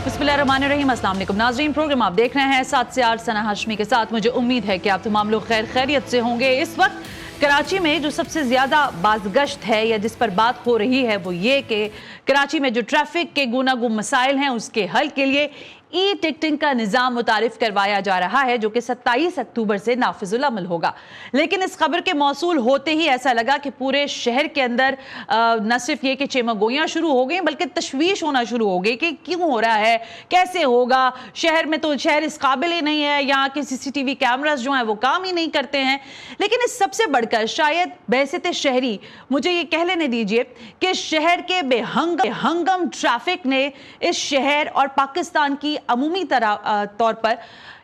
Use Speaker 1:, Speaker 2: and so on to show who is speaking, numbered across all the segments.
Speaker 1: बिस्मिल्लाहिर्रहमानिर्रहीम। अस्सलाम वालेकुम नाज़रीन, प्रोग्राम आप देख रहे हैं 7 से 8 सना हाशमी के साथ। मुझे उम्मीद है कि आप तमाम लोग खैर खैरियत से होंगे। इस वक्त कराची में जो सबसे ज़्यादा बाज़गश्त है या जिस पर बात हो रही है वो ये कि कराची में जो ट्रैफिक के गुनागुम मसाइल हैं उसके हल के लिए ई टिकटिंग का निज़ाम मुतारिफ करवाया जा रहा है, जो कि 27 अक्टूबर से नाफिजुल अमल होगा। लेकिन इस खबर के मौसूल होते ही ऐसा लगा कि पूरे शहर के अंदर न सिर्फ ये कि चेमगोइयाँ शुरू हो गई बल्कि तशवीश होना शुरू हो गई कि क्यों हो रहा है, कैसे होगा। शहर में तो शहर इस काबिल ही नहीं है, यहाँ के CCTV कैमरास जो हैं वो काम ही नहीं करते हैं। लेकिन इस सबसे बढ़कर शायद बहसत शहरी मुझे ये कह लेने दीजिए कि शहर के बेहंगम ट्रैफिक ने इस शहर और पाकिस्तान की अमूमी तौर पर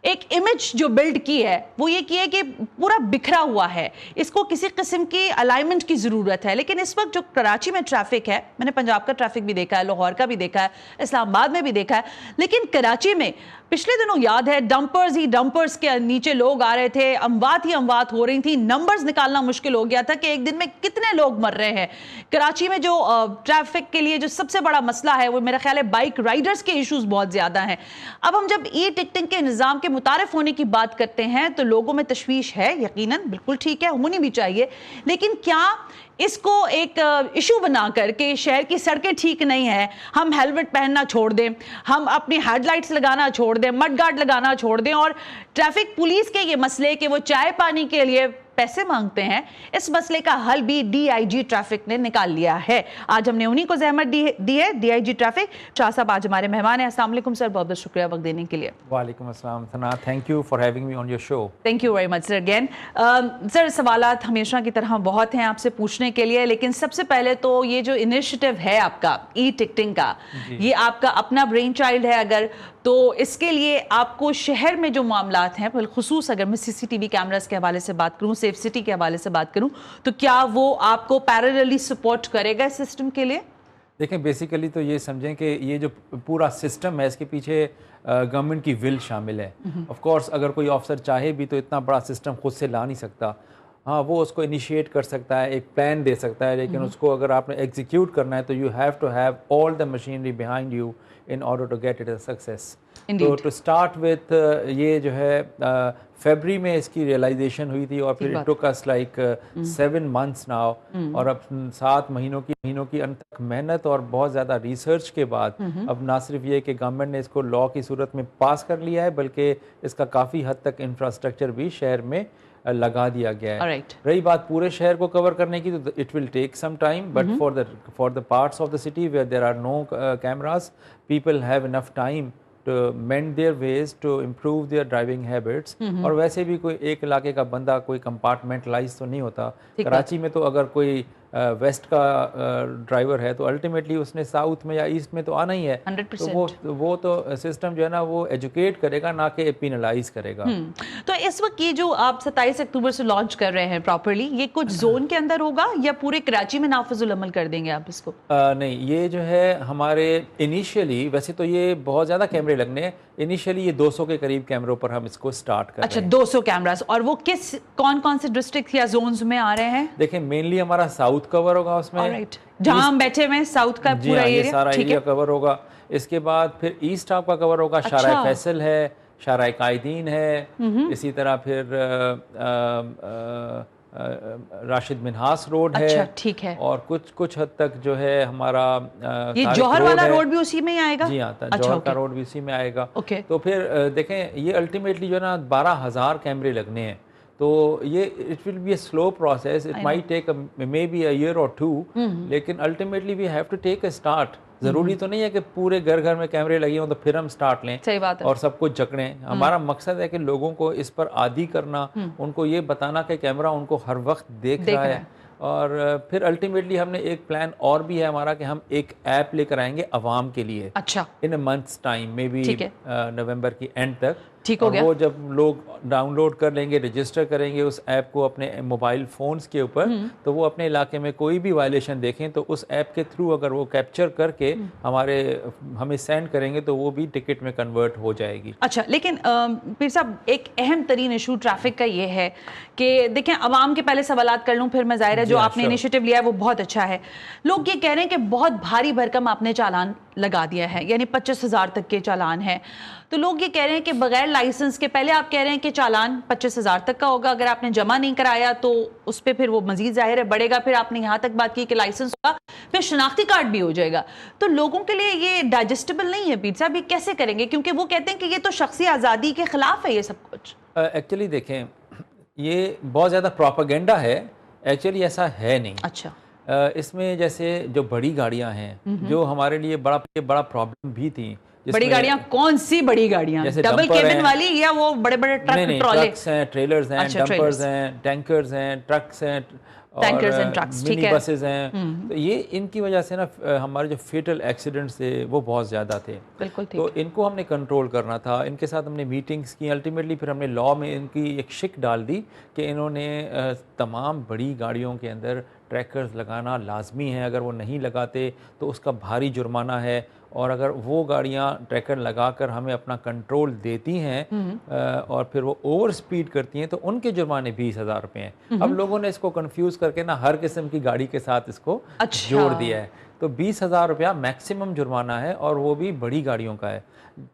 Speaker 1: एक इमेज जो बिल्ड की है वो ये की है कि पूरा बिखरा हुआ है, इसको किसी किस्म की अलाइनमेंट की ज़रूरत है। लेकिन इस वक्त जो कराची में ट्रैफिक है, मैंने पंजाब का ट्रैफिक भी देखा है, लाहौर का भी देखा है, इस्लामाबाद में भी देखा है, लेकिन कराची में पिछले दिनों याद है डंपर्स के नीचे लोग आ रहे थे, अमवात ही अमवात हो रही थी, नंबर्स निकालना मुश्किल हो गया था कि एक दिन में कितने लोग मर रहे हैं। कराची में जो ट्रैफिक के लिए जो सबसे बड़ा मसला है वो मेरा ख्याल है बाइक राइडर्स के इश्यूज बहुत ज्यादा हैं। अब हम जब ई टिकटिंग के निज़ाम के मुतारिफ होने की बात करते हैं तो लोगों में तशवीश है, यकीनन बिल्कुल ठीक है, होनी भी चाहिए। लेकिन क्या इसको एक इशू बनाकर के शहर की सड़कें ठीक नहीं है, हम हेलमेट पहनना छोड़ दें, हम अपनी हेडलाइट्स लगाना छोड़ दें, मड गार्ड लगाना छोड़ दें और ट्रैफिक पुलिस के ये मसले कि वो चाय पानी के लिए पैसे मांगते हैं, इस मसले का हल भी DIG ट्रैफिक ने निकाल लिया है। आज हमने उन्हीं को जहमत दी है, DIG ट्रैफिक। शाह साहब आज हमारे मेहमान हैं। अस्सलाम वालेकुम सर, बहुत बहुत शुक्रिया वक्त देने के लिए।
Speaker 2: वालेकुम अस्सलाम Sana, thank you for having me on your show.
Speaker 1: Thank you very much sir again. Sir सवालात हमेशा की तरह बहुत हैं आपसे पूछने के लिए, लेकिन सबसे पहले तो ये जो इनिशिएटिव है आपका ई टिकटिंग का, ये आपका अपना ब्रेन चाइल्ड है अगर, तो इसके लिए आपको शहर में जो मामलात हैं, बिलखुसूस अगर मैं CCTV कैमरास के हवाले से बात करूं, सेफ सिटी के हवाले से बात करूं, तो क्या वो आपको पैरेलली सपोर्ट करेगा इस सिस्टम के लिए?
Speaker 2: देखें, बेसिकली तो ये समझें कि ये जो पूरा सिस्टम है इसके पीछे गवर्नमेंट की विल शामिल है। ऑफ कोर्स अगर कोई ऑफिसर चाहे भी तो इतना बड़ा सिस्टम खुद से ला नहीं सकता। हाँ, वो उसको इनिशिएट कर सकता है, एक प्लान दे सकता है, लेकिन उसको अगर आपने एग्जीक्यूट करना है तो you have to have all the machinery behind you in order to get it a success. तो to start with ये जो है फरवरी में इसकी रियलाइजेशन हुई थी और फिर it took us like 7 months now और अब 7 महीनों की अंत मेहनत और बहुत ज़्यादा रिसर्च के बाद अब ना सिर्फ ये कि गवर्नमेंट ने इसको लॉ की सूरत में पास कर लिया है बल्कि इसका काफ़ी हद तक इंफ्रास्ट्रक्चर भी शहर में लगा दिया गया है। रही बात पूरे शहर को कवर करने की तो it will take some time, but for the parts of the city where there are no cameras, people have enough time to mend their ways to improve their driving habits. और वैसे भी कोई एक इलाके का बंदा कोई कंपार्टमेंटलाइज तो नहीं होता। कराची में तो अगर कोई वेस्ट का ड्राइवर है तो अल्टीमेटली उसने साउथ में या ईस्ट में तो आना ही है। 100%। तो वो तो सिस्टम जो है ना वो एजुकेट करेगा, ना कि पेनलाइज करेगा।
Speaker 1: तो इस वक्त ये जो आप 27 अक्टूबर से लॉन्च कर रहे हैं प्रॉपर्ली, ये कुछ जोन के अंदर होगा या पूरे कराची में नाफिजुल अमल कर देंगे आप इसको?
Speaker 2: नहीं, ये जो है हमारे इनिशियली, वैसे तो ये बहुत ज़्यादा कैमरे लगने हैं, इनिशियली ये 200 के करीब कैमरों पर हम इसको स्टार्ट कर रहे हैं।
Speaker 1: 200 कैमरास। और वो कौन से डिस्ट्रिक्ट या जोन्स में आ रहे हैं?
Speaker 2: देखें, मेनली हमारा साउथ कवर होगा उसमें,
Speaker 1: जहां हम बैठे हुए साउथ का पूरा एरिया,
Speaker 2: सारा एरिया कवर होगा। इसके बाद फिर ईस्ट आपका कवर होगा, शारा फैसल है, शारा कायदीन है, इसी तरह फिर राशिद मिन्हास रोड है।
Speaker 1: ठीक है।
Speaker 2: और कुछ हद तक जो है हमारा
Speaker 1: ये जौहर वाला रोड भी उसी में ही आएगा?
Speaker 2: जी हाँ, जौहर का रोड भी उसी में आएगा। तो फिर देखें, ये अल्टीमेटली जो है ना 12,000 कैमरे लगने हैं, तो ये it will be a slow process, it might take maybe a year or 2, लेकिन ultimately we have to take a start. ज़रूरी तो नहीं है कि पूरे घर घर में कैमरे लगे हों तो फिर हम स्टार्ट लें।
Speaker 1: सही बात है।
Speaker 2: और सब कुछ जकड़ें। हमारा मकसद है कि लोगों को इस पर आदी करना, उनको ये बताना कि कैमरा उनको हर वक्त देख रहा है। और फिर अल्टीमेटली हमने एक प्लान और भी है हमारा कि हम एक ऐप लेकर आएंगे अवाम के लिए। इन a months time, may be नवंबर की एंड तक।
Speaker 1: ठीक हो गया।
Speaker 2: वो जब लोग डाउनलोड कर लेंगे, रजिस्टर करेंगे उस ऐप को अपने मोबाइल फोन्स के ऊपर, तो वो अपने इलाके में कोई भी वायलेशन देखें तो उस ऐप के थ्रू अगर वो कैप्चर करके हमें सेंड करेंगे तो वो भी टिकट में कन्वर्ट हो जाएगी।
Speaker 1: अच्छा, लेकिन पीर साहब एक अहम तरीन इशू ट्रैफिक का ये है कि देखें, अवाम के पहले सवालात कर लूँ फिर मैं, ज़ाहिर है जो आपने इनिशिएटिव लिया है वो बहुत अच्छा है। लोग ये कह रहे हैं कि बहुत भारी भरकम आपने चालान लगा दिया है, यानी 25,000 तक के चालान है। तो लोग ये कह रहे हैं कि बगैर लाइसेंस के, पहले आप कह रहे हैं कि चालान 25,000 तक का होगा, अगर आपने जमा नहीं कराया तो उस पर फिर वो मजीद जाहिर है बढ़ेगा, फिर आपने यहाँ तक बात की कि लाइसेंस होगा, फिर शनाख्ती कार्ड भी हो जाएगा। तो लोगों के लिए ये डाइजेस्टेबल नहीं है पीर साहब, ये कैसे करेंगे? क्योंकि वो कहते हैं कि ये तो शख्सी आज़ादी के खिलाफ है ये सब कुछ।
Speaker 2: एक्चुअली देखें, ये बहुत ज़्यादा प्रोपेगेंडा है, एक्चुअली ऐसा है नहीं।
Speaker 1: अच्छा।
Speaker 2: इसमें जैसे जो बड़ी गाड़ियां हैं, जो हमारे लिए बड़ा प्रॉब्लम भी थी।
Speaker 1: बड़ी गाड़ियां कौन सी बड़ी गाड़ियां? डबल केबिन वाली या वो बड़े बड़े ट्रक ट्रॉले?
Speaker 2: ट्रक्स हैं, ट्रेलर्स हैं, डंपर्स हैं, टैंकर्स हैं, ट्रक्स हैं,
Speaker 1: टैंकर्स एंड ट्रक्स, ठीक है,
Speaker 2: बसेस हैं। तो ये इनकी वजह से ना हमारे जो फेटल एक्सीडेंट्स थे वो बहुत ज़्यादा थे।
Speaker 1: बिल्कुल ठीक।
Speaker 2: तो इनको हमने कंट्रोल करना था, इनके साथ हमने मीटिंग्स की, अल्टीमेटली फिर हमने लॉ में इनकी एक शिक डाल दी कि इन्होंने तमाम बड़ी गाड़ियों के अंदर ट्रैकर्स लगाना लाजमी है, अगर वो नहीं लगाते तो उसका भारी जुर्माना है, और अगर वो गाड़ियाँ ट्रैकर लगाकर हमें अपना कंट्रोल देती हैं और फिर वो ओवर स्पीड करती हैं तो उनके जुर्माने 20,000 रुपये हैं। अब लोगों ने इसको कंफ्यूज करके ना हर किस्म की गाड़ी के साथ इसको जोड़ दिया है। तो 20,000 रुपया मैक्सिमम जुर्माना है, और वो भी बड़ी गाड़ियों का है।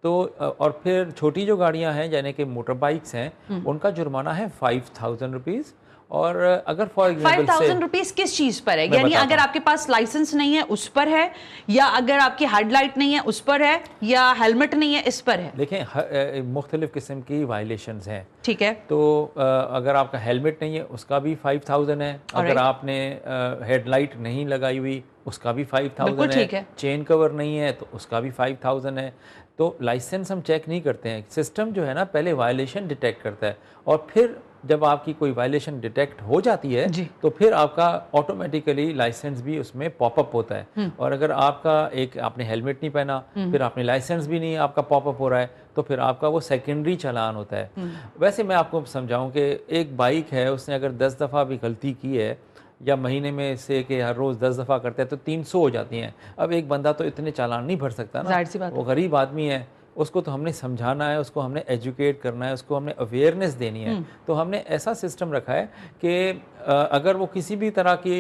Speaker 2: तो और फिर छोटी जो गाड़ियाँ हैं यानी कि मोटर बाइक्स हैं, उनका जुर्माना है 5,000 रुपीज़। और अगर फॉर एग्जाम्पल
Speaker 1: 5,000 रुपीज़ किस चीज़ पर है? यानी अगर आपके पास लाइसेंस नहीं है उस पर है, या अगर आपकी हेडलाइट नहीं है उस पर है, या हेलमेट नहीं है इस पर है?
Speaker 2: देखें, मुख्तलिफ किस्म की वायलेशंस हैं,
Speaker 1: ठीक है।
Speaker 2: तो अगर आपका हेलमेट नहीं है उसका भी 5,000 है, अगर आपने हेडलाइट नहीं लगाई हुई उसका भी 5,000 है, चेन कवर नहीं है तो उसका भी 5,000 है। तो लाइसेंस हम चेक नहीं करते हैं, सिस्टम जो है ना पहले वायलेशन डिटेक्ट करता है, और फिर जब आपकी कोई वायलेशन डिटेक्ट हो जाती है तो फिर आपका ऑटोमेटिकली लाइसेंस भी उसमें पॉपअप होता है। और अगर आपने हेलमेट नहीं पहना, फिर आपने लाइसेंस भी नहीं आपका पॉपअप हो रहा है, तो फिर आपका वो सेकेंडरी चालान होता है। वैसे मैं आपको समझाऊं कि एक बाइक है, उसने अगर 10 दफ़ा भी गलती की है, या महीने में से कि हर रोज़ 10 दफ़ा करते हैं तो 300 हो जाती हैं। अब एक बंदा तो इतने चालान नहीं भर सकता ना, वो गरीब आदमी है, उसको तो हमने समझाना है, उसको हमने एजुकेट करना है, उसको हमने अवेयरनेस देनी है। तो हमने ऐसा सिस्टम रखा है कि अगर वो किसी भी तरह की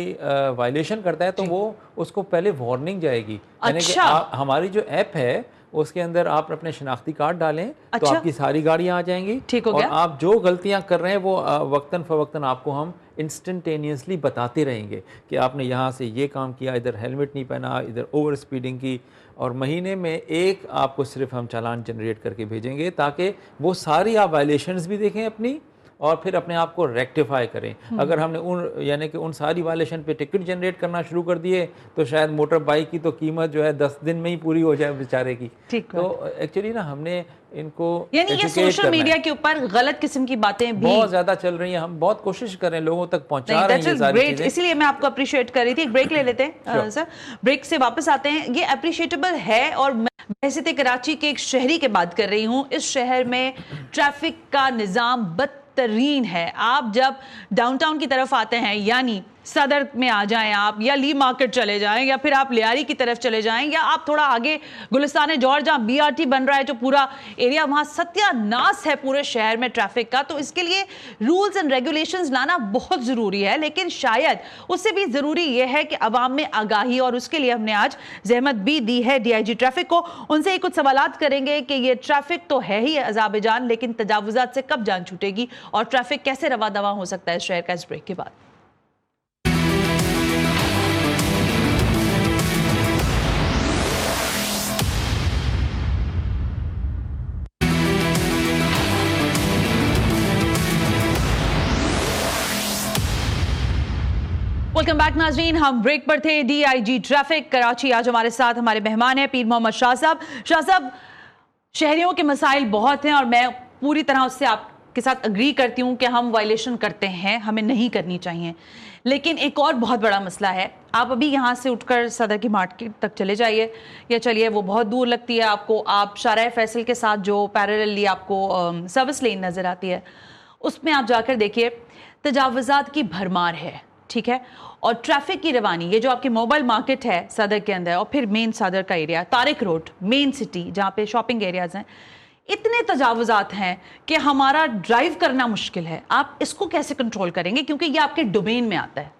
Speaker 2: वायलेशन करता है तो वो उसको पहले वार्निंग जाएगी। यानी कि हमारी जो ऐप है उसके अंदर आप अपने शनाख्ती कार्ड डालें तो आपकी सारी गाड़ियां आ जाएंगी,
Speaker 1: ठीक हो गया।
Speaker 2: और आप जो गलतियां कर रहे हैं वो वक्तन फवक्तन आपको हम इंस्टेंटेनियसली बताते रहेंगे कि आपने यहाँ से ये काम किया, इधर हेलमेट नहीं पहना, इधर ओवर स्पीडिंग की। और महीने में एक आपको सिर्फ हम चालान जनरेट करके भेजेंगे ताकि वो सारी आप वायलेशंस भी देखें अपनी, और फिर अपने आप को रेक्टिफाई करें। अगर हमने उन सारी वायलेशन पे टिकट जनरेट करना शुरू कर दिए तो शायद मोटर बाइक की तो कीमत जो है 10 दिन में ही पूरी हो जाए बेचारे की। तो एक्चुअली ना हमने इनको,
Speaker 1: यानी ये सोशल मीडिया के ऊपर गलत किस्म की बातें भी
Speaker 2: बहुत ज्यादा चल रही हैं, हम बहुत कोशिश कर रहे हैं लोगों तक पहुंचा रहे हैं ये सारी चीजें।
Speaker 1: इसलिए मैं आपको अप्रिशिएट कर रही थी। एक ब्रेक ले लेते हैं सर, ब्रेक से वापस आते हैं। ये अप्रिशिएटेबल है, और मैं बहसीत कराची के एक शहरी की बात कर रही हूँ। इस शहर में ट्रैफिक का निज़ाम बदतरीन है। आप जब डाउनटाउन की तरफ आते हैं, यानी सदर में आ जाएं आप, या ली मार्केट चले जाएं, या फिर आप लियारी की तरफ चले जाएं, या आप थोड़ा आगे गुलिस्तान जौहर जहाँ BRT बन रहा है, जो पूरा एरिया, वहाँ सत्यानाश है पूरे शहर में ट्रैफिक का। तो इसके लिए रूल्स एंड रेगुलेशंस लाना बहुत ज़रूरी है, लेकिन शायद उससे भी ज़रूरी यह है कि अवाम में आगाही, और उसके लिए हमने आज जहमत भी दी है DIG ट्रैफिक को। उनसे ही कुछ सवालात करेंगे कि ये ट्रैफिक तो है ही अज़ाब जान, लेकिन तजावुज़ात से कब जान छूटेगी, और ट्रैफिक कैसे रवा दवा हो सकता है इस शहर का। इस ब्रेक के बाद वेलकम बैक नाजरीन, हम ब्रेक पर थे। DIG ट्रैफिक कराची आज हमारे साथ हमारे मेहमान हैं पीर मोहम्मद शाह साहब। शाह साहब, शहरियों के मसाइल बहुत हैं, और मैं पूरी तरह उससे आपके साथ अग्री करती हूँ कि हम वायलेशन करते हैं, हमें नहीं करनी चाहिए। लेकिन एक और बहुत बड़ा मसला है। आप अभी यहाँ से उठकर सदर की मार्केट तक चले जाइए, या चलिए वो बहुत दूर लगती है आपको, आप शाहराह फैसल के साथ जो पैरेलली आपको सर्विस लेन नज़र आती है, उसमें आप जाकर देखिए तजावुज़ात की भरमार है, ठीक है। और ट्रैफिक की रवानी, ये जो आपकी मोबाइल मार्केट है सदर के अंदर, और फिर मेन सदर का area, Tariq road, main city जहाँ पे शॉपिंग एरियाज हैं, इतने तजावुज़ात हैं कि हमारा ड्राइव करना मुश्किल है। आप इसको कैसे कंट्रोल करेंगे, क्योंकि ये आपके डोमेन में आता है?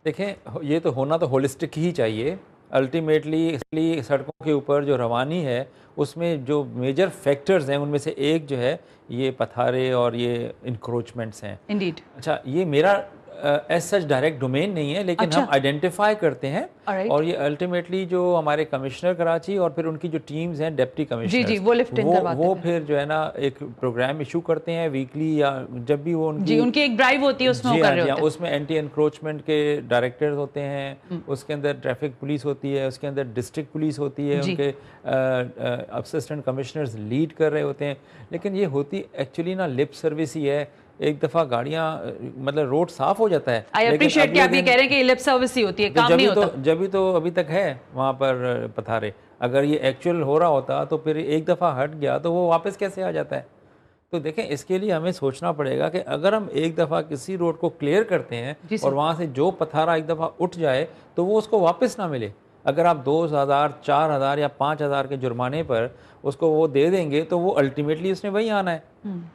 Speaker 2: देखें, ये तो होना तो होलिस्टिक ही चाहिए अल्टीमेटली सड़कों के ऊपर जो रवानी है उसमें जो मेजर फैक्टर्स हैं उनमें से एक जो है ये पथारे और ये इंक्रोचमेंट्स हैं।
Speaker 1: इंडीड।
Speaker 2: अच्छा, ये मेरा एज सच डायरेक्ट डोमेन नहीं है, लेकिन हम आइडेंटिफाई करते हैं और ये अल्टीमेटली जो हमारे कमिश्नर कराची और फिर उनकी जो टीम्स हैं डेप्टी कमिश्नर
Speaker 1: वो लिफ्ट इन करवाते हैं।
Speaker 2: वो फिर जो है ना एक प्रोग्राम इशू करते हैं वीकली या जब भी वो
Speaker 1: उनकी एक ड्राइव होती है उसमें वो कर रहे होते हैं।
Speaker 2: उसमें एंटी एनक्रोचमेंट के डायरेक्टर्स होते हैं, उसके अंदर ट्रैफिक पुलिस होती है, उसके अंदर डिस्ट्रिक्ट पुलिस होती है, उनके असिस्टेंट कमिश्नर्स लीड कर रहे होते हैं। लेकिन ये होती एक्चुअली ना लिप सर्विस ही है। एक दफ़ा गाड़ियाँ मतलब रोड साफ हो जाता है।
Speaker 1: आई अप्रिशिएट कि आप ये कह रहे हैं कि लिप सर्विस ही होती है, काम नहीं होता।
Speaker 2: जब भी तो अभी तक है वहाँ पर पथारे, अगर ये एक्चुअल हो रहा होता तो फिर एक दफ़ा हट गया तो वो वापस कैसे आ जाता है। तो देखें, इसके लिए हमें सोचना पड़ेगा कि अगर हम एक दफ़ा किसी रोड को क्लियर करते हैं और वहाँ से जो पथारा एक दफ़ा उठ जाए तो वो उसको वापस ना मिले। अगर आप 2000, 4000 या 5000 के जुर्माने पर उसको वो दे देंगे तो वो अल्टीमेटली उसने वही आना है।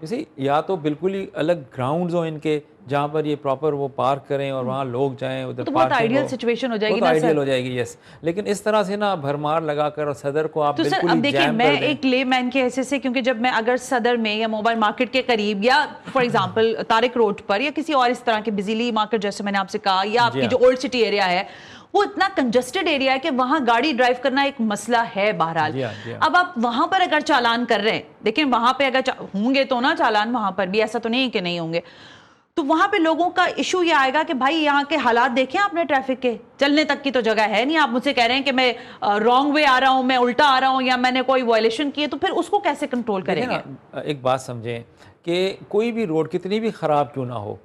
Speaker 2: इसी या तो बिल्कुल ही अलग ग्राउंड्स हो इनके जहाँ पर ये प्रॉपर वो पार्क करें और वहाँ लोग जाएं, उधर
Speaker 1: तो बहुत आइडियल सिचुएशन हो जाएगी ना,
Speaker 2: आइडियल हो जाएगी। यस, लेकिन इस तरह से ना भरमार लगाकर और सदर को आप
Speaker 1: तो
Speaker 2: बिल्कुल
Speaker 1: सर, अब देखिए, मैं
Speaker 2: कर दें।
Speaker 1: एक लेमैन के हैसियत से, क्योंकि जब मैं अगर सदर में या मोबाइल मार्केट के करीब या फॉर एग्जांपल तारिक रोड पर या किसी और इस तरह के बिजली मार्केट जैसे मैंने आपसे कहा, या आपकी जो ओल्ड सिटी एरिया है वो इतना कंजस्टेड एरिया है कि वहां गाड़ी ड्राइव करना एक मसला है बहरहाल। अब आप वहां पर अगर चालान कर रहे हैं, देखिए वहां पे अगर होंगे तो ना चालान, वहां पर भी ऐसा तो नहीं कि नहीं होंगे, तो वहां पे लोगों का इशू ये आएगा कि भाई यहाँ के हालात देखें आपने, ट्रैफिक के चलने तक की तो जगह है नहीं। आप मुझसे कह रहे हैं कि मैं रॉन्ग वे आ रहा हूँ, मैं उल्टा आ रहा हूँ, या मैंने कोई वायलेशन की है, तो फिर उसको कैसे कंट्रोल करेंगे?
Speaker 2: एक बात समझें कि कोई भी रोड कितनी भी खराब क्यों ना हो,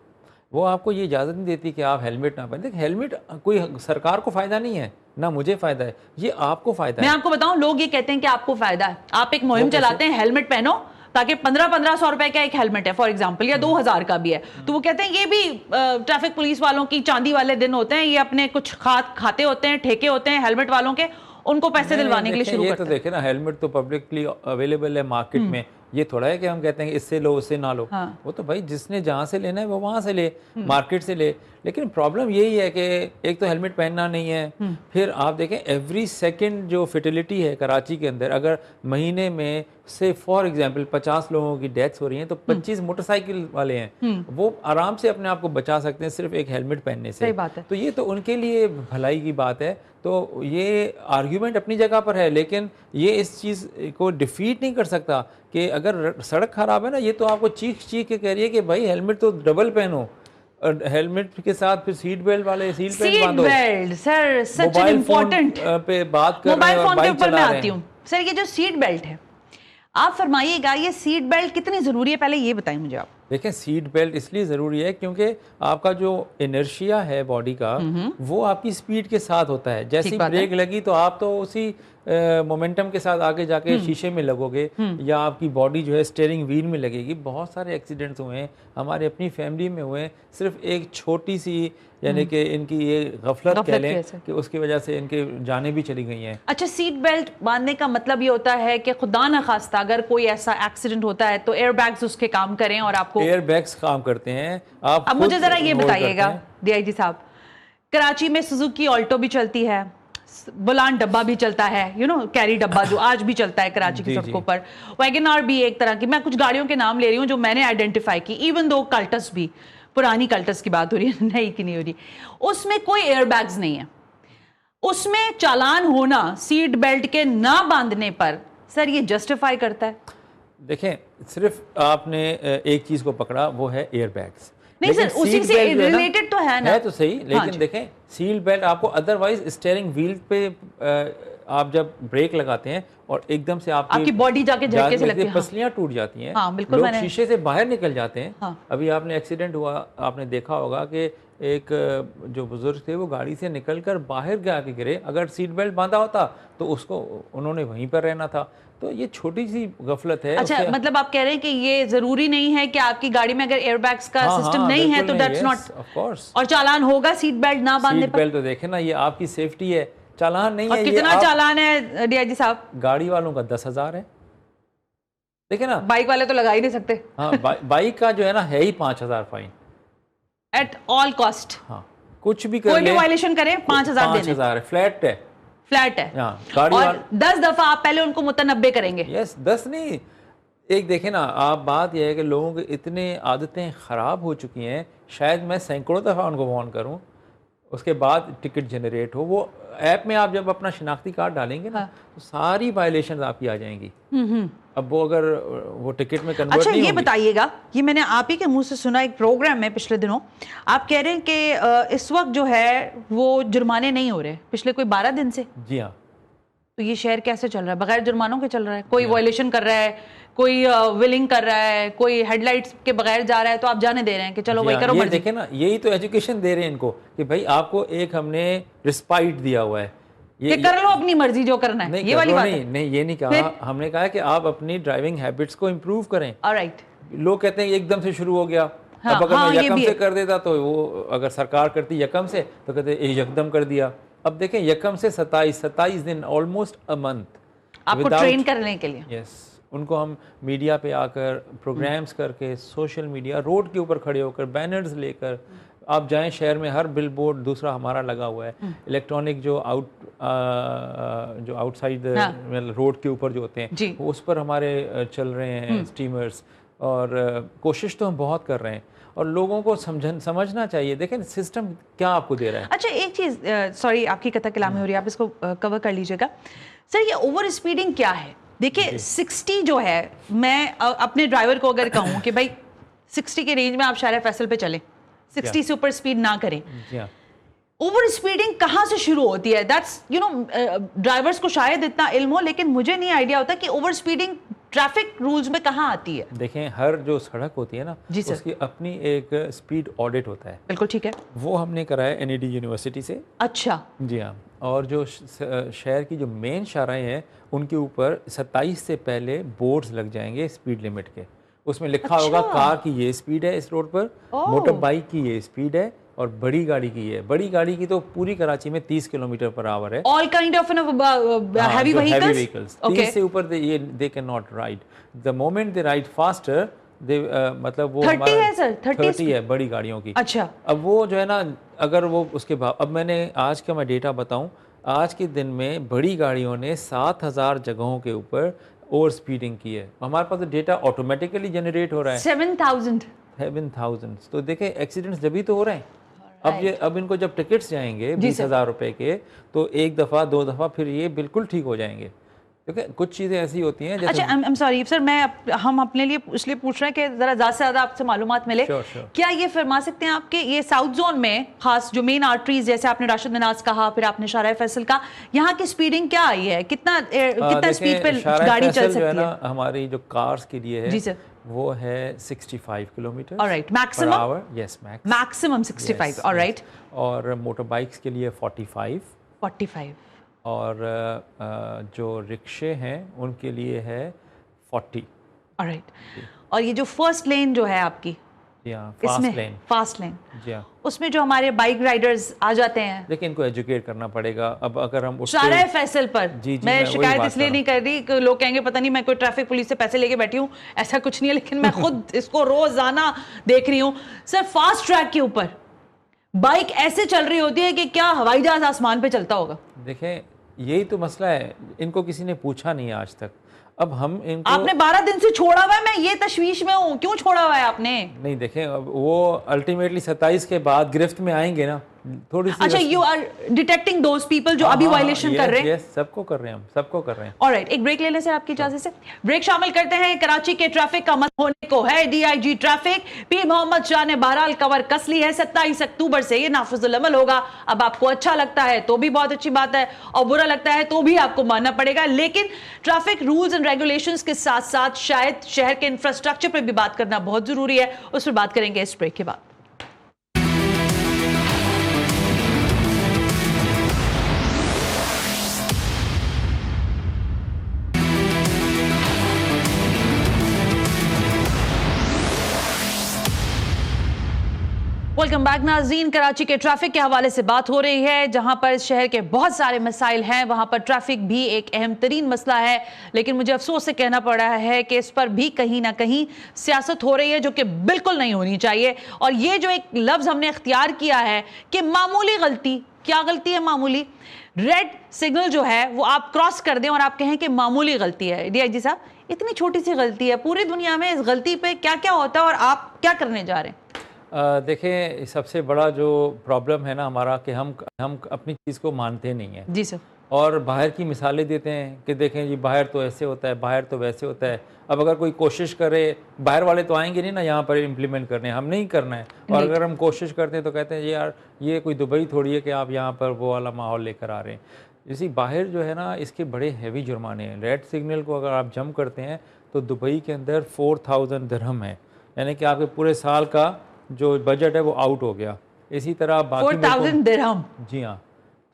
Speaker 2: वो आपको ये इजाज़त नहीं देती कि आप हेलमेट ना पहने। देखिए, हेलमेट कोई सरकार को फ़ायदा नहीं है, ना मुझे फ़ायदा है, ये आपको फ़ायदा है।
Speaker 1: मैं आपको बताऊं, लोग ये कहते हैं कि आपको फ़ायदा है। आप एक मुहिम चलाते हैं, हेलमेट पहनो, ताकि 1500 रुपए का एक हेलमेट है फॉर एग्जांपल, या 2000 का भी है, तो वो कहते हैं ये भी ट्रैफिक पुलिस वालों की चांदी वाले दिन होते हैं, ये अपने कुछ खाते होते हैं, ठेके होते हैं हेलमेट वालों के, उनको पैसे दिलवाने के लिए शुरू करते हैं।
Speaker 2: तो देखे ना, हेलमेट तो पब्लिकली अवेलेबल है मार्केट में, ये थोड़ा है कि हम कहते हैं कि इससे लो उससे ना लो। हाँ। वो तो भाई जिसने जहाँ से लेना है वो वहाँ से ले, मार्केट से ले। लेकिन प्रॉब्लम यही है कि एक तो हेलमेट पहनना नहीं है, फिर आप देखें एवरी सेकंड जो फर्टिलिटी है कराची के अंदर, अगर महीने में से फॉर एग्जांपल 50 लोगों की डेथ्स हो रही हैं तो 25 मोटरसाइकिल वाले हैं, वो आराम से अपने आप को बचा सकते हैं सिर्फ एक हेलमेट पहनने से।
Speaker 1: सही बात है।
Speaker 2: तो ये तो उनके लिए भलाई की बात है। तो ये आर्ग्यूमेंट अपनी जगह पर है, लेकिन ये इस चीज़ को डिफीट नहीं कर सकता कि अगर सड़क खराब है ना, ये तो आपको चीख के कह रही है कि भाई हेलमेट तो डबल पहनो, और हेलमेट के साथ फिर सीट बेल्ट वाले सीट बेल्ट बांधो।
Speaker 1: Belt sir such an important
Speaker 2: पे बात कर
Speaker 1: मोबाइल फोन के ऊपर मैं आती हूँ। सर, ये जो सीट बेल्ट है, आप फरमाइएगा ये सीट बेल्ट कितनी जरूरी है, पहले ये बताएं मुझे आप।
Speaker 2: देखें, सीट बेल्ट इसलिए ज़रूरी है क्योंकि आपका जो इनर्शिया है बॉडी का वो आपकी स्पीड के साथ होता है। जैसे ब्रेक लगी तो आप तो उसी मोमेंटम के साथ आगे जाके शीशे में लगोगे, या आपकी बॉडी जो है स्टीयरिंग व्हील में लगेगी। बहुत सारे एक्सीडेंट्स हुए हैं हमारे अपनी फैमिली में हुए हैं, सिर्फ एक छोटी सी यानी कि इनकी ये गफलत कह लें कि उसकी वजह से इनके जानें भी चली गई हैं।
Speaker 1: अच्छा, सीट बेल्ट बांधने का मतलब ये होता है कि खुदा न खास्ता अगर कोई ऐसा एक्सीडेंट होता है तो एयर बैग्स उसके काम करें, और आपको
Speaker 2: एयर बैग्स काम करते हैं। आप
Speaker 1: अब मुझे जरा ये बताइएगा डीआईजी साहब, कराची में सुजुकी ऑल्टो भी चलती है, बुलान डब्बा भी चलता है, कैरी डब्बा जो आज भी चलता है कराची की सड़कों पर, वैगनआर भी एक तरह की, मैं कुछ गाड़ियों के नाम ले रही हूँ जो मैंने आइडेंटिफाई की, इवन दो कल्टस भी, पुरानी कल्टस की बात हो रही है, नई की नहीं हो रही, उसमें कोई एयर बैग्स नहीं है। उसमें चालान होना सीट बेल्ट के ना बांधने पर, सर ये जस्टिफाई करता है?
Speaker 2: देखें, सिर्फ आपने एक चीज को पकड़ा, वो है एयर बैग्स।
Speaker 1: नहीं सर, उसी से रिलेटेड तो है ना,
Speaker 2: है तो सही, लेकिन देखें सीट बेल्ट आपको अदरवाइज स्टीयरिंग व्हील पे आप जब ब्रेक लगाते हैं और एकदम से आपकी बॉडी जाके झटके से लगती है, पसलियां टूट जाती हैं, लोग शीशे से बाहर निकल जाते हैं। अभी आपने एक्सीडेंट हुआ, आपने देखा होगा कि एक जो बुजुर्ग थे वो गाड़ी से निकलकर बाहर गया के गिरे, अगर सीट बेल्ट बांधा होता तो उसको उन्होंने वहीं पर रहना था। तो ये छोटी सी गफलत है।
Speaker 1: अच्छा, मतलब आप कह रहे हैं कि ये जरूरी नहीं है कि आपकी गाड़ी में अगर एयरबैग्स का सिस्टम नहीं है तो दैट्स नॉट, ऑफ कोर्स, और चालान होगा सीट बेल्ट ना बांधने पर।
Speaker 2: सीट बेल्ट तो देखें ना, ये आपकी सेफ्टी है, चालान नहीं है।
Speaker 1: कितना चालान है डीआईजी साहब?
Speaker 2: गाड़ी वालों का 10,000 है, देखे ना,
Speaker 1: बाइक वाले तो लगा ही नहीं सकते।
Speaker 2: हाँ, बाइक का जो है ना है ही 5,000 फाइन एट
Speaker 1: ऑल कॉस्ट।
Speaker 2: हाँ, कुछ भी
Speaker 1: कोई भी वायलेशन करे 5,000
Speaker 2: है, फ्लैट है।
Speaker 1: फ्लैट है
Speaker 2: हाँ, गाड़ी
Speaker 1: और 10 दफा आप पहले उनको मुतनब्बे करेंगे।
Speaker 2: यस 10 नहीं, एक देखें ना आप, बात यह है कि लोगों की इतने आदतें ख़राब हो चुकी हैं, शायद मैं सैकड़ों दफ़ा उनको वार्न करूं, उसके बाद टिकट जनरेट हो। वो ऐप में आप जब अपना शिनाख्ती कार्ड डालेंगे ना, तो सारी वायलेशन आपकी आ जाएंगी। अब वो अगर वो टिकट में कन्वर्ट
Speaker 1: अच्छा
Speaker 2: नहीं
Speaker 1: ये
Speaker 2: होंगी।
Speaker 1: बताइएगा, ये मैंने आप ही के मुंह से सुना एक प्रोग्राम में पिछले दिनों, आप कह रहे हैं कि इस वक्त जो है वो जुर्माने नहीं हो रहे पिछले कोई 12 दिन से।
Speaker 2: जी हाँ,
Speaker 1: तो ये शहर कैसे चल रहा है? बगैर जुर्मानों के चल रहा है? कोई वायलेशन कर रहा है, कोई विलिंग कर रहा है, कोई हेडलाइट्स के बगैर जा रहा है, तो आप जाने दे रहे हैं कि चलो भाई करो
Speaker 2: ये
Speaker 1: मर्जी।
Speaker 2: देखें ना, यही तो एजुकेशन दे रहे हैं इनको कि भाई आपको एक हमने रिस्पाइट दिया हुआ है,
Speaker 1: ये कर लो अपनी मर्जी जो करना है, ये वाली बात है।
Speaker 2: नहीं ये नहीं कहा, हमने कहा कि आप अपनी ड्राइविंग हैबिट्स को इम्प्रूव करें।
Speaker 1: ऑलराइट।
Speaker 2: लोग कहते हैं एकदम से शुरू हो गया।
Speaker 1: हाँ,
Speaker 2: अब अगर
Speaker 1: हाँ,
Speaker 2: मैं
Speaker 1: ये
Speaker 2: यकम
Speaker 1: भी
Speaker 2: से
Speaker 1: है।
Speaker 2: कर देता तो वो, अगर सरकार करती यकम से तो कहते एकदम कर दिया। अब देखें यकम से 27 दिन, ऑलमोस्ट अ मंथ
Speaker 1: आपको ट्रेन करने के लिए।
Speaker 2: यस, उनको हम मीडिया पे आकर प्रोग्राम्स करके, सोशल मीडिया, रोड के ऊपर खड़े होकर, बैनर्स लेकर आप जाएं, शहर में हर बिल बोर्ड दूसरा हमारा लगा हुआ है। इलेक्ट्रॉनिक जो आउटसाइड रोड के ऊपर जो होते हैं, वो उस पर हमारे चल रहे हैं स्टीमर्स, और कोशिश तो हम बहुत कर रहे हैं और लोगों को समझना चाहिए। देखें सिस्टम क्या आपको दे रहा है।
Speaker 1: अच्छा एक चीज, सॉरी आपकी कथा कलामी हो रही है, आप इसको कवर कर लीजिएगा सर। ये ओवर स्पीडिंग क्या है? देखिए 60 जो है, मैं अपने ड्राइवर को अगर कहूँ कि भाई 60 के रेंज में आप शायरा फैसल पे चलें, 60 से ऊपर स्पीड ना करें। ओवर स्पीडिंग कहाँ से शुरू होती है? दैट्स यू नो, ड्राइवर्स को शायद इतना इल्म हो, लेकिन मुझे नहीं आइडिया होता कि ओवर स्पीडिंग ट्रैफिक रूल्स में कहाँ आती है।
Speaker 2: देखें हर जो सड़क होती है ना, उसकी अपनी एक स्पीड ऑडिट होता है।
Speaker 1: बिल्कुल ठीक है,
Speaker 2: वो हमने कराया NED यूनिवर्सिटी से।
Speaker 1: अच्छा
Speaker 2: जी हाँ, और जो शहर की जो मेन शाहराएं हैं उनके ऊपर 27 से पहले बोर्ड्स लग जाएंगे स्पीड लिमिट के। उसमें लिखा होगा कार की ये स्पीड है इस रोड पर, मोटर बाइक की ये स्पीड है, और बड़ी गाड़ी की है। बड़ी गाड़ी की तो पूरी कराची में 30 किलोमीटर पर आवर है।
Speaker 1: All kind of heavy vehicles.
Speaker 2: 30 से ऊपर they can not ride. The moment they ride faster, they मतलब वो
Speaker 1: 30 है सर,
Speaker 2: 30 है बड़ी गाड़ियों की।
Speaker 1: अच्छा,
Speaker 2: अब वो जो है ना, अगर वो उसके बाद, अब मैंने आज का मैं डेटा बताऊं, आज के दिन में बड़ी गाड़ियों ने 7000 जगहों के ऊपर ओवर स्पीडिंग की है। हमारे पास तो डेटा ऑटोमेटिकली जनरेट हो रहा है। 7,000। तो देखें एक्सीडेंट्स जब भी तो हो रहे हैं। अब इनको जब टिकट्स जाएंगे 20,000 रुपए के, तो एक दफ़ा 2 दफ़ा फिर ये बिल्कुल ठीक हो जाएंगे। क्योंकि कुछ चीज़ें ऐसी होती हैं जैसे।
Speaker 1: अच्छा आई एम सॉरी सर, हम अपने लिए इसलिए पूछ रहे हैं कि ज़रा ज़्यादा से ज़्यादा आपसे मालूमात मिले। क्या ये फरमा सकते हैं आपके ये साउथ जोन में खास जो मेन आर्टरीज, जैसे आपने राशिद मिनाज कहा, फिर आपने शाहरा फैसल का, यहाँ की स्पीडिंग क्या आई है? कितना स्पीड पे गाड़ी चल सकती है?
Speaker 2: हमारी जो कार्स के लिए है
Speaker 1: जी सर,
Speaker 2: वो है 65 kilometre.
Speaker 1: Alright, maximum?
Speaker 2: Yes,
Speaker 1: maximum 65। Alright.
Speaker 2: और मोटर बाइक्स के लिए 45। और जो रिक्शे हैं उनके लिए है 40।
Speaker 1: ऑलराइट। और ये जो फर्स्ट लेन जो है आपकी, फास्ट लेन,
Speaker 2: जी हाँ,
Speaker 1: उसमें जो हमारे बाइक राइडर्स आ जाते हैं,
Speaker 2: लेकिन इनको एजुकेट करना पड़ेगा। अब अगर हम
Speaker 1: शाहरा फैसल पर, मैं शिकायत इसलिए नहीं कर रही कि लोग कहेंगे पता नहीं मैं कोई ट्रैफिक पुलिस से पैसे लेके बैठी हूँ, ऐसा कुछ नहीं है, लेकिन मैं खुद इसको रोजाना देख रही हूँ सर। फास्ट ट्रैक के ऊपर बाइक ऐसे चल रही होती है कि क्या हवाई जहाज आसमान पे चलता होगा।
Speaker 2: देखें यही तो मसला है, इनको किसी ने पूछा नहीं आज तक। अब हम इनको,
Speaker 1: आपने 12 दिन से छोड़ा हुआ है, मैं ये तशवीश में हूँ, क्यों छोड़ा हुआ है आपने?
Speaker 2: नहीं देखें, अब वो अल्टीमेटली 27 के बाद गिरफ्त में आएंगे ना थोड़ी सी।
Speaker 1: अच्छा, you are detecting those people जो अभी वायलेशन कर रहे हैं?
Speaker 2: यस, सबको कर रहे हैं, हम सबको कर रहे हैं।
Speaker 1: ऑलराइट, एक ब्रेक ले लें सर आपकी इजाजत से। ब्रेक शामिल करते हैं। कराची के ट्रैफिक का मत होने को है DIG ट्रैफिक पीर मोहम्मद शाह ने बहरहाल कवर कस ली है। 27 अक्टूबर से ये नाफिजुल अमल होगा। अब आपको अच्छा लगता है तो भी बहुत अच्छी बात है, और बुरा लगता है तो भी आपको मानना पड़ेगा। लेकिन ट्रैफिक रूल्स एंड रेगुलेशंस के साथ साथ शायद शहर के इंफ्रास्ट्रक्चर पर भी बात करना बहुत जरूरी है। उस पर बात करेंगे इस ब्रेक के बाद। वेलकम बैक नाज़रीन। कराची के ट्रैफिक के हवाले से बात हो रही है। जहां पर शहर के बहुत सारे मसाइल हैं, वहां पर ट्रैफिक भी एक अहम तरीन मसला है। लेकिन मुझे अफसोस से कहना पड़ रहा है कि इस पर भी कहीं ना कहीं सियासत हो रही है, जो कि बिल्कुल नहीं होनी चाहिए। और ये जो एक लफ्ज़ हमने इख्तियार किया है कि मामूली गलती, क्या गलती है मामूली? रेड सिग्नल जो है वो आप क्रॉस कर दें और आप कहें कि मामूली गलती है। डीआईजी साहब, इतनी छोटी सी गलती है, पूरी दुनिया में इस गलती पे क्या क्या होता है और आप क्या करने जा रहे हैं?
Speaker 2: देखें, सबसे बड़ा जो प्रॉब्लम है ना हमारा कि हम अपनी चीज़ को मानते नहीं हैं।
Speaker 1: जी सर। और
Speaker 2: बाहर की मिसालें देते हैं कि देखें जी बाहर तो ऐसे होता है, बाहर तो वैसे होता है। अब अगर कोई कोशिश करे, बाहर वाले तो आएंगे नहीं ना यहाँ पर इम्प्लीमेंट करने, हम नहीं करना है। और अगर हम कोशिश करते हैं तो कहते हैं जी यार ये कोई दुबई थोड़ी है कि आप यहाँ पर वो वाला माहौल लेकर आ रहे हैं। इसी बाहर जो है ना इसके बड़े हैवी जुर्माने हैं। रेड सिग्नल को अगर आप जंप करते हैं तो दुबई के अंदर 4000 दिरहम है, यानी कि आपके पूरे साल का जो बजट है वो आउट हो गया। इसी तरह बाकी
Speaker 1: 4000 दिरहम,
Speaker 2: जी हाँ,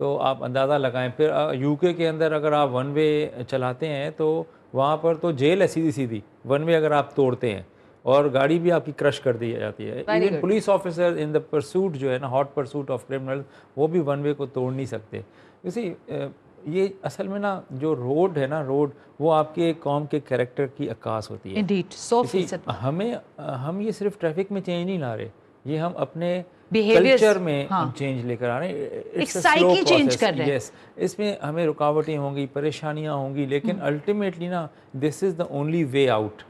Speaker 2: तो आप अंदाज़ा लगाएं। फिर यूके के अंदर अगर आप वन वे चलाते हैं तो वहाँ पर तो जेल है सीधी सीधी, वन वे अगर आप तोड़ते हैं, और गाड़ी भी आपकी क्रश कर दी जाती है। Even police officer in the pursuit जो है ना, हॉट परसूट ऑफ क्रिमिनल, वो भी वन वे को तोड़ नहीं सकते। इसी ये असल में ना जो रोड है ना, रोड वो आपके कौम के कैरेक्टर की अक्कास होती है।
Speaker 1: Indeed, 100%।
Speaker 2: हम ये सिर्फ ट्रैफिक में चेंज नहीं ला रहे, ये हम अपने
Speaker 1: Behaviors,
Speaker 2: कल्चर में
Speaker 1: हाँ,
Speaker 2: हम चेंज लेकर आ रहे हैं।
Speaker 1: एक साइकी चेंज कर रहे हैं।
Speaker 2: यस, इसमें हमें रुकावटें होंगी, परेशानियां होंगी, लेकिन अल्टीमेटली ना this is the only way out.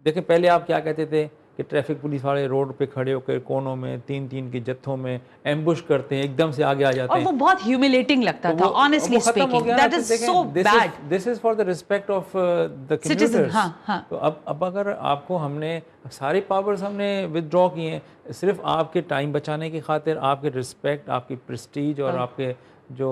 Speaker 2: देखिए पहले आप क्या कहते थे कि ट्रैफिक पुलिस वाले रोड पे खड़े होकर कोनों में 3-3 के जत्थों में एम्बुश करते हैं, एकदम से आगे आ जाते हैं,
Speaker 1: और वो बहुत ह्यूमिलेटिंग लगता था, honestly speaking. That is so bad.
Speaker 2: This is for the respect of the commuters. तो अब अगर आपको हमने सारे पावर्स हमने विदड्रॉ किए हैं सिर्फ आपके टाइम बचाने की खातिर, आपके रिस्पेक्ट, आपकी प्रेस्टीज और आपके जो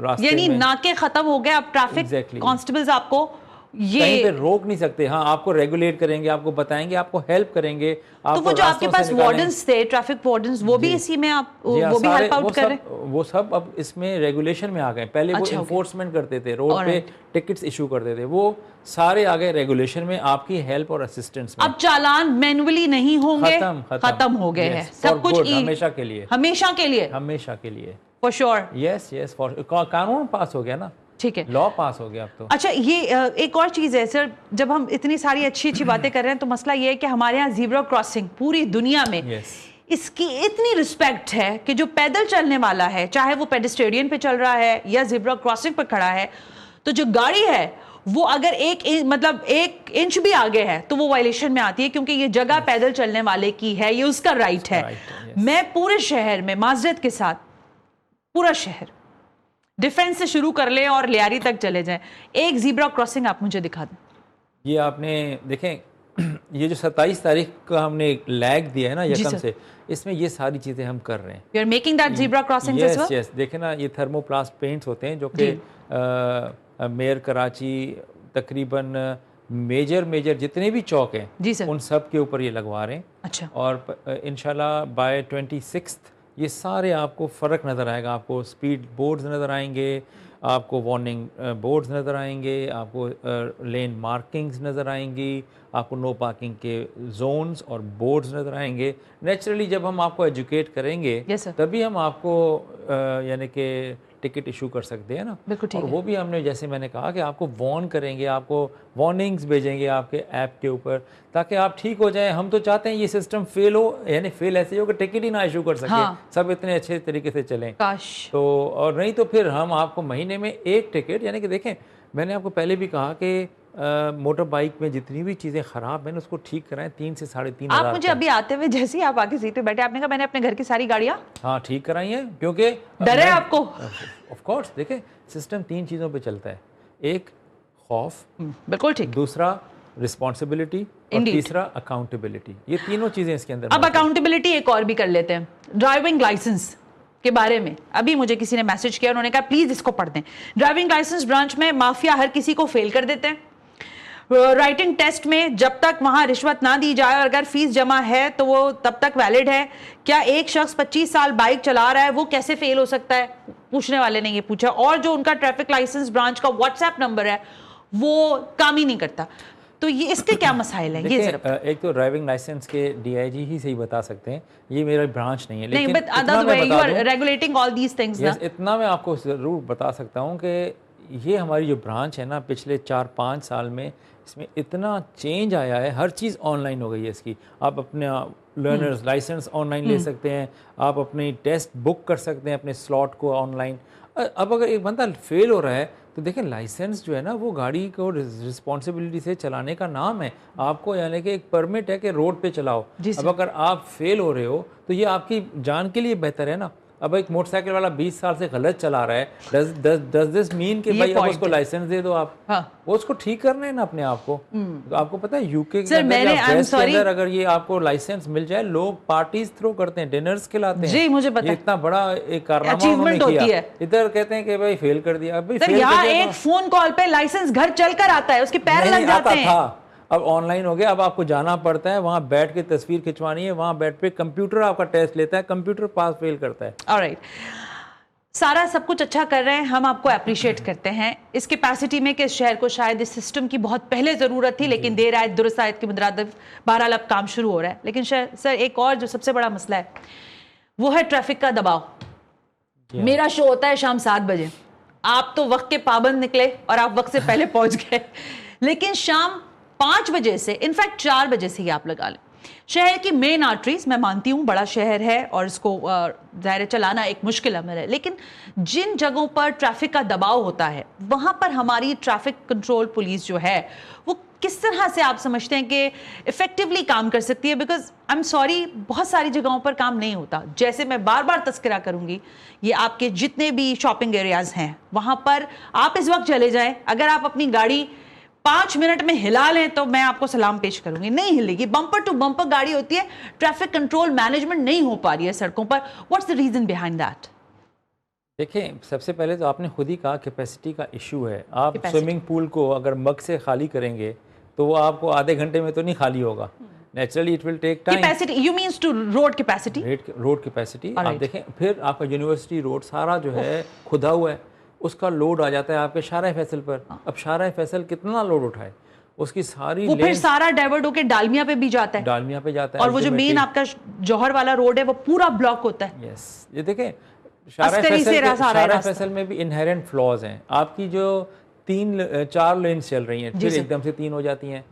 Speaker 2: रास्ते
Speaker 1: यानी
Speaker 2: में
Speaker 1: नाके खत्म हो गए, अब ट्रैफिक कांस्टेबल्स आपको ये
Speaker 2: कहीं पे रोक नहीं सकते। हाँ, आपको रेगुलेट करेंगे, आपको बताएंगे, आपको हेल्प करेंगे।
Speaker 1: तो वो जो आपके पास वार्डन्स थे, ट्रैफिक वार्डन्स, वो भी इसी में आप वो भी हेल्प आउट कर रहे हैं?
Speaker 2: वो सब अब इसमें रेगुलेशन में आ गए। पहले वो इन्फोर्समेंट करते थे, रोड पे टिकट्स इशू करते थे, वो सारे आ गए रेगुलेशन में, आपकी हेल्प और असिस्टेंस में।
Speaker 1: अब चालान मैनुअली नहीं होंगे, खत्म हो गए हैं सब कुछ,
Speaker 2: हमेशा के लिए,
Speaker 1: हमेशा के लिए,
Speaker 2: हमेशा के लिए,
Speaker 1: फॉर श्योर।
Speaker 2: यस यस, कानून पास हो गया ना,
Speaker 1: ठीक है,
Speaker 2: लॉ पास हो गया अब तो।
Speaker 1: अच्छा, ये एक और चीज़ है सर, जब हम इतनी सारी अच्छी अच्छी बातें कर रहे हैं तो मसला ये है कि हमारे यहाँ ज़ीब्रा क्रॉसिंग पूरी दुनिया में इसकी इतनी रिस्पेक्ट है कि जो पैदल चलने वाला है, चाहे वो पेडेस्ट्रियन पे चल रहा है या ज़ीब्रा क्रॉसिंग पे खड़ा है, तो जो गाड़ी है वो अगर मतलब 1 इंच भी आगे है तो वो वायलेशन में आती है, क्योंकि ये जगह पैदल चलने वाले की है, ये उसका राइट है। मैं पूरे शहर में माजरत के साथ, पूरा शहर डिफेंस से शुरू कर ले और लियारी तक चले जाएं, एक ज़ीब्रा क्रॉसिंग आप मुझे दिखा दें।
Speaker 2: ये आपने देखें, ये जो 27 तारीख का हमने एक लैग दिया है ना यकम से, इसमें ये सारी चीज़ें हम कर रहे हैं।
Speaker 1: You are making that zebra crossing as well?
Speaker 2: Yes, देखें ना, ये थर्मोप्लास्ट पेंट्स होते हैं जो कि मेयर कराची, तकरीबन मेजर जितने भी चौक हैं उन सब के ऊपर ये लगवा रहे हैं।
Speaker 1: अच्छा।
Speaker 2: और इंशाल्लाह बाय 26 ये सारे आपको फ़र्क नज़र आएगा। आपको स्पीड बोर्ड्स नज़र आएंगे, आपको वार्निंग बोर्ड्स नज़र आएंगे, आपको लेन मार्किंग्स नज़र आएंगी, आपको नो पार्किंग के जोन्स और बोर्ड्स नज़र आएंगे। नेचुरली जब हम आपको एजुकेट करेंगे तभी हम आपको यानी कि टिकट इशू कर सकते हैं ना।
Speaker 1: बिल्कुल।
Speaker 2: और वो भी हमने, जैसे मैंने कहा, कि आपको वार्न करेंगे, आपको वार्निंग्स भेजेंगे आपके ऐप के ऊपर, ताकि आप ठीक हो जाएं। हम तो चाहते हैं ये सिस्टम फेल हो, यानी फेल ऐसे हो कि टिकट ही ना इशू कर सके। सब इतने अच्छे तरीके से चलें तो, और नहीं तो फिर हम आपको महीने में 1 टिकट, यानी कि देखें, मैंने आपको पहले भी कहा कि मोटर बाइक में जितनी भी चीज़ें ख़राब हैं उसको ठीक कराएं 3 से 3.5 हज़ार।
Speaker 1: आप मुझे अभी आते हुए जैसे ही आप आके सीट पे बैठे, आपने कहा मैंने अपने घर की सारी गाड़ियाँ
Speaker 2: ठीक कराई हैं, क्योंकि
Speaker 1: डर है आपको।
Speaker 2: ऑफ कोर्स, देखें, सिस्टम 3 चीज़ों पे चलता है, एक खौफ,
Speaker 1: बिल्कुल ठीक,
Speaker 2: दूसरा रिस्पॉन्सिबिलिटी और तीसरा अकाउंटेबिलिटी। ये तीनों चीज़ें इसके अंदर।
Speaker 1: अब अकाउंटेबिलिटी एक और भी कर लेते हैं, ड्राइविंग लाइसेंस के बारे में। अभी मुझे किसी ने मैसेज किया, उन्होंने कहा प्लीज इसको पढ़ दें। ड्राइविंग लाइसेंस ब्रांच में माफिया हर किसी को फेल कर देते हैं। राइटिंग टेस्ट में जब तक वहां रिश्वत ना दी जाए और अगर फीस जमा है तो वो तब तक वैलिड है। क्या एक शख्स 25 साल बाइक चला रहा है वो कैसे फेल हो सकता है, पूछने वाले ने ये पूछा। और जो उनका ट्रैफिक लाइसेंस ब्रांच का व्हाट्सएप नंबर है वो काम ही नहीं करता। तो ये इसके क्या मसाइल हैं? ये जरा
Speaker 2: एक तो ड्राइविंग लाइसेंस के डीआईजी ही सही बता सकते हैं, ये मेरा ब्रांच नहीं है,
Speaker 1: लेकिन but other way you are regulating all these things ना।
Speaker 2: इतना मैं आपको ज़रूर बता सकता हूँ कि ये हमारी जो ब्रांच है ना, पिछले 4-5 साल में इसमें इतना चेंज आया है, हर चीज़ ऑनलाइन हो गई है इसकी। आप अपने लर्नर्स लाइसेंस ऑनलाइन ले सकते हैं, आप अपनी टेस्ट बुक कर सकते हैं अपने स्लॉट को ऑनलाइन, अब अगर एक बंदा फेल हो रहा है तो देखें, लाइसेंस जो है ना वो गाड़ी को रिस्पॉन्सिबिलिटी से चलाने का नाम है आपको, यानी कि एक परमिट है कि रोड पे चलाओ। अब अगर आप फेल हो रहे हो तो ये आपकी जान के लिए बेहतर है ना। अब एक मोटरसाइकिल वाला 20 साल से गलत चला रहा है, डज दिस मीन कि भाई अब उसको लाइसेंस दे दो आप? हाँ। वो उसको ठीक करना है ना अपने आप को। तो आपको पता है यूके के अंदर अगर ये आपको लाइसेंस मिल जाए, लोग पार्टीज थ्रो करते हैं, डिनर्स खिलाते हैं।
Speaker 1: जी, मुझे पता है।
Speaker 2: इतना बड़ा एक कारनामा उन्होंने किया। इधर कहते हैं कि भाई फेल कर दिया।
Speaker 1: सर यहाँ एक फोन कॉल पे लाइसेंस घर चलकर आता है, उसके पैर लग जाते हैं।
Speaker 2: अब ऑनलाइन हो गया, अब आपको जाना पड़ता है, वहां बैठ के तस्वीर खिंचवानी है, वहां बैठ पे कंप्यूटर आपका टेस्ट लेता है, कंप्यूटर पास फेल करता है।
Speaker 1: ऑलराइट, सारा सब कुछ अच्छा कर रहे हैं, हम आपको अप्रिशिएट करते हैं इस कैपेसिटी में कि इस शहर को शायद इस सिस्टम की बहुत पहले ज़रूरत थी, लेकिन देर आए दुरुस्त आयत की मुतरादिफ बहरहाल अब काम शुरू हो रहा है। लेकिन सर एक और जो सबसे बड़ा मसला है वो है ट्रैफिक का दबाव। मेरा शो होता है शाम 7 बजे, आप तो वक्त के पाबंद निकले और आप वक्त से पहले पहुंच गए, लेकिन शाम 5 बजे से, इनफैक्ट 4 बजे से ही आप लगा लें, शहर की मेन आर्टरीज, मैं मानती हूँ बड़ा शहर है और इसको ज़ाहिर चलाना एक मुश्किल अमल है, लेकिन जिन जगहों पर ट्रैफिक का दबाव होता है वहाँ पर हमारी ट्रैफिक कंट्रोल पुलिस जो है वो किस तरह से आप समझते हैं कि इफेक्टिवली काम कर सकती है? बिकॉज आई एम सॉरी, बहुत सारी जगहों पर काम नहीं होता। जैसे मैं बार बार तस्करा करूंगी, ये आपके जितने भी शॉपिंग एरियाज हैं वहाँ पर आप इस वक्त चले जाएं, अगर आप अपनी गाड़ी 5 मिनट में हिला लें तो मैं आपको सलाम पेश करूंगी, नहीं हिलेगी। बम्पर टू बम्पर गाड़ी होती है, ट्रैफिक कंट्रोल मैनेजमेंट नहीं हो पा रही है सड़कों पर। What's the reason behind that?
Speaker 2: देखिए, सबसे पहले तो आपने खुद ही कहा कैपेसिटी का इशू है। आप स्विमिंग पूल को अगर मग से खाली करेंगे तो वो आपको आधे घंटे में तो नहीं खाली होगा, naturally it will take time.
Speaker 1: Capacity you means to road capacity?
Speaker 2: Road capacity आप देखें, फिर आपका यूनिवर्सिटी रोड सारा जो है खुदा हुआ है, उसका लोड आ जाता है आपके शाहराह फैसल पर। अब शाहराह फैसल कितना लोड उठाए, उसकी सारी
Speaker 1: वो फिर सारा डाइवर्ट होकर डालमिया पे भी जाता है,
Speaker 2: डालमिया पे जाता है,
Speaker 1: और वो जो मेन आपका जौहर वाला रोड है वो पूरा ब्लॉक होता है।
Speaker 2: यस, ये देखें शाहराह फैसल में भी इनहेरेंट फ्लॉज हैं। आपकी जो 4 लेन चल रही हैं, फिर एकदम से 3 हो जाती हैं,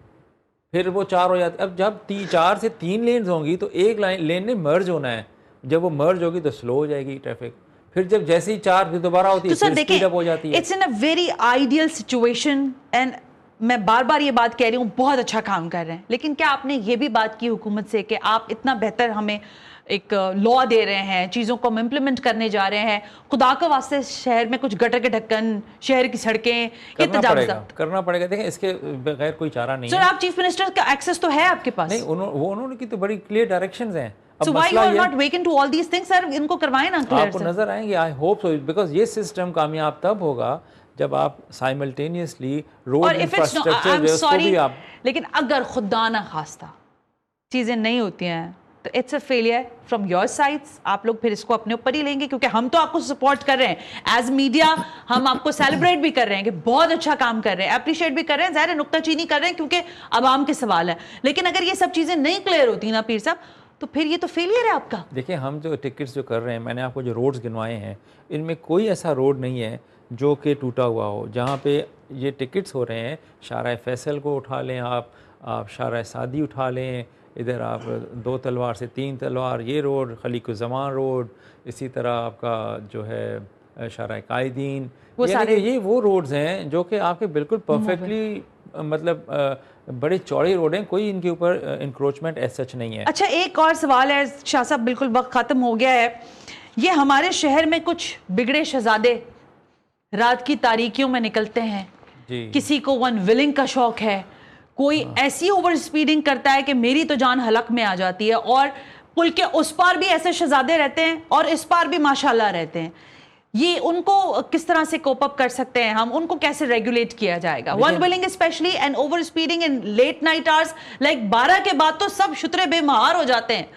Speaker 2: फिर वो 4 हो जाती है। अब जब 4 से 3 लेन होंगी तो एक लेन ने मर्ज होना है, जब वो मर्ज होगी तो स्लो हो जाएगी ट्रैफिक, फिर जब जैसे ही 4 फिर दोबारा होती है, फिर स्पीड अप हो जाती है।
Speaker 1: It's in a very ideal situation and मैं बार बार ये बात कह रही हूँ, बहुत अच्छा काम कर रहे हैं, लेकिन क्या आपने ये भी बात की हुकूमत से कि आप इतना बेहतर हमें एक लॉ दे रहे हैं, चीज़ों को हम इम्प्लीमेंट करने जा रहे हैं, खुदा के वास्ते शहर में कुछ गटर के ढक्कन, शहर की सड़कें
Speaker 2: करना पड़ेगा। देखें, इसके बगैर कोई चारा नहीं है।
Speaker 1: सर, आप चीफ मिनिस्टर का एक्सेस तो है आपके पास?
Speaker 2: नहीं, उन्होंने की तो बड़ी क्लियर डायरेक्शंस हैं।
Speaker 1: So why you are not waking to all these things, sir? इनको करवाएं ना क्लियर।
Speaker 2: आपको नजर आएंगे, आई होप सो, बिकॉज ये सिस्टम कामयाब तब होगा जब आप साइमल्टेनियसली रोड इंफ्रास्ट्रक्चर उसको भी आप,
Speaker 1: लेकिन अगर खुदा ना खास्ता चीजें नहीं होती हैं तो it's a failure from your sides. आप लोग फिर इसको अपने ऊपर ही लेंगे, क्योंकि हम तो आपको सपोर्ट कर रहे हैं एज मीडिया, हम आपको सेलिब्रेट भी कर रहे हैं कि बहुत अच्छा काम कर रहे हैं, अप्रिशिएट भी कर रहे हैं, ज़ाहिर नुक्ताचीनी कर रहे हैं क्योंकि आवाम के सवाल है। लेकिन अगर ये सब चीज़ें नहीं क्लियर होती ना पीर साहब, तो फिर ये तो फेलियर है आपका।
Speaker 2: देखिए, हम जो टिकट्स जो कर रहे हैं, मैंने आपको जो रोड्स गिनवाए हैं, इनमें कोई ऐसा रोड नहीं है जो कि टूटा हुआ हो। जहाँ पे ये टिकट्स हो रहे हैं, शाहराह फैसल को उठा लें, आप शाहराह सादी उठा लें, इधर आप 2 तलवार से 3 तलवार ये रोड, खलीकुज़्ज़मान रोड, इसी तरह आपका जो है शाहराह कायदीन, ये वो रोड्स हैं जो कि आपके बिल्कुल परफेक्टली मतलब बड़े चौड़े रोड हैं, कोई इनके ऊपर इंक्रोचमेंट एज सच नहीं है।
Speaker 1: अच्छा, एक और सवाल है शाह साहब, बिल्कुल वक्त ख़त्म हो गया है। ये हमारे शहर में कुछ बिगड़े शहजादे रात की तारीकियों में निकलते हैं जी। किसी को वन व्हीलिंग का शौक है, कोई ऐसी ओवर स्पीडिंग करता है कि मेरी तो जान हलक में आ जाती है, और पुल के उस पार भी ऐसे शहजादे रहते हैं और इस पार भी माशाल्लाह रहते हैं। ये उनको किस तरह से कोप अप कर सकते हैं हम, उनको कैसे रेगुलेट किया जाएगा? One wheeling especially and over speeding in late night hours, like 12 के बाद तो सब शुतरे बेमहार हो जाते हैं।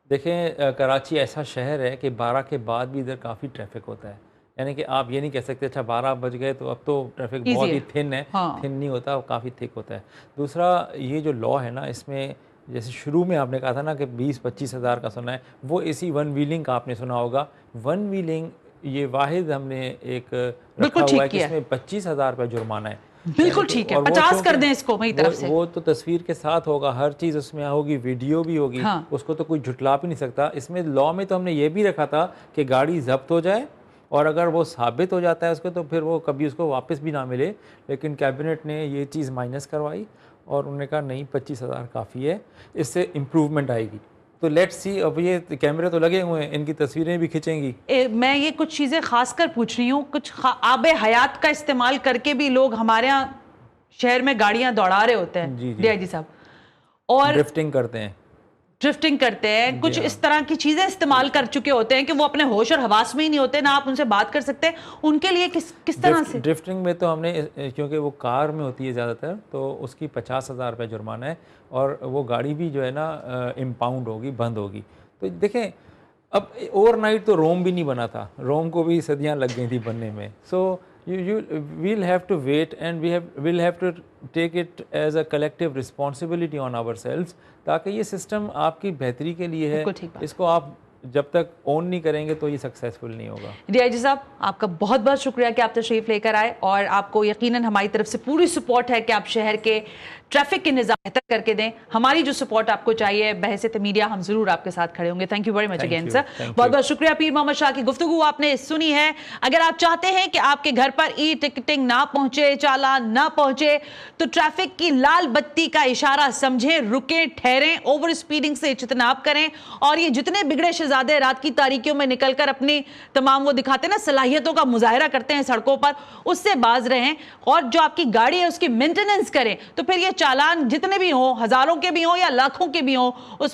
Speaker 2: देखें, कराची ऐसा शहर है कि 12 के बाद भी इधर काफ़ी ट्रैफिक होता है, यानी कि आप ये नहीं कह सकते अच्छा 12 बज गए तो अब तो ट्रैफिक बहुत ही थिन है। हाँ। थिन नहीं होता, वो काफ़ी थिक होता है। दूसरा, ये जो लॉ है ना, इसमें जैसे शुरू में आपने कहा था ना कि 20-25 हज़ार का सुना है, वो इसी वन व्हीलिंग का आपने सुना होगा। वन व्हीलिंग ये वाहिद हमने एक रखा हुआ है कि इसमें 25,000 रुपये जुर्माना है।
Speaker 1: बिल्कुल ठीक है, 50 कर दें इसको मेरी तरफ से।
Speaker 2: वो तो तस्वीर के साथ होगा, हर चीज़ उसमें होगी, वीडियो भी होगी। हाँ। उसको तो कोई झुटला भी नहीं सकता। इसमें लॉ में तो हमने ये भी रखा था कि गाड़ी जब्त हो जाए और अगर वो साबित हो जाता है उसको तो फिर वो कभी उसको वापस भी ना मिले। लेकिन कैबिनेट ने ये चीज़ माइनस करवाई और उन्होंने कहा नहीं 25,000 काफ़ी है, इससे इम्प्रूवमेंट आएगी। तो लेट्स सी, अब ये कैमरे तो लगे हुए हैं, इनकी तस्वीरें भी खींचेंगी।
Speaker 1: मैं ये कुछ चीज़ें खास कर पूछ रही हूँ, कुछ आबे हयात का इस्तेमाल करके भी लोग हमारे यहाँ शहर में गाड़ियाँ दौड़ा रहे होते हैं डीआईजी साहब, और
Speaker 2: ड्रिफ्टिंग करते हैं,
Speaker 1: कुछ इस तरह की चीजें इस्तेमाल कर चुके होते हैं कि वो अपने होश और हवास में ही नहीं होते, ना आप उनसे बात कर सकते। उनके लिए किस तरह से?
Speaker 2: ड्रिफ्टिंग में तो हमने, क्योंकि वो कार में होती है ज़्यादातर, तो उसकी 50,000 रुपये जुर्माना है और वो गाड़ी भी जो है ना इम्पाउंड होगी, बंद होगी। तो देखें, अब ओवरनाइट तो रोम भी नहीं बना था, रोम को भी सदियाँ लग गई थी बनने में। सो we'll have to wait and we'll have to take it as a collective responsibility on ourselves, ताकि ये सिस्टम आपकी बेहतरी के लिए है। इसको आप जब तक ओन नहीं करेंगे तो ये सक्सेसफुल नहीं होगा।
Speaker 1: डीआईजी साहब, आपका बहुत बहुत शुक्रिया कि आप तशरीफ लेकर आए, और आपको यकीनन हमारी तरफ से पूरी सपोर्ट है कि आप शहर के ट्रैफिक के निज़ाम बेहतर करके दें। हमारी जो सपोर्ट आपको चाहिए, बहैसियत मीडिया हम जरूर आपके साथ खड़े होंगे। Thank you very much again sir, बहुत बहुत शुक्रिया। पीर मोहम्मद शाह की गुफ्तगू आपने सुनी है। अगर आप चाहते हैं कि आपके घर पर ई टिकटिंग ना पहुंचे, चालान ना पहुंचे, तो ट्रैफिक की लाल बत्ती का इशारा समझें, रुकें, ठहरें, ओवर स्पीडिंग से इज्तनाब करें, और ये जितने बिगड़े शहजादे रात की तारीकियों में निकलकर अपनी तमाम वो दिखाते हैं ना सलाहियतों का मुजाहरा करते हैं सड़कों पर, उससे बाज रहें, और जो आपकी गाड़ी है उसकी मेंटेनेंस करें। तो फिर ये चालान जितने भी हों, हजारों के भी हों या लाखों के भी हों,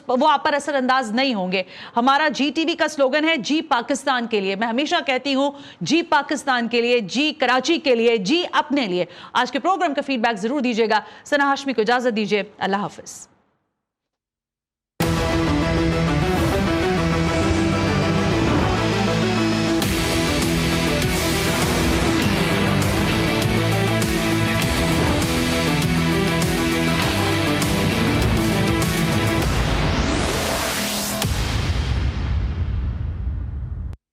Speaker 1: वो आप पर असरअंदाज नहीं होंगे। हमारा GTV का स्लोगन है जी पाकिस्तान के लिए। मैं हमेशा कहती हूं जी पाकिस्तान के लिए, जी कराची के लिए, जी अपने लिए। आज के प्रोग्राम का फीडबैक जरूर दीजिएगा। सना हाशमी को इजाजत दीजिए, अल्लाह हाफिज।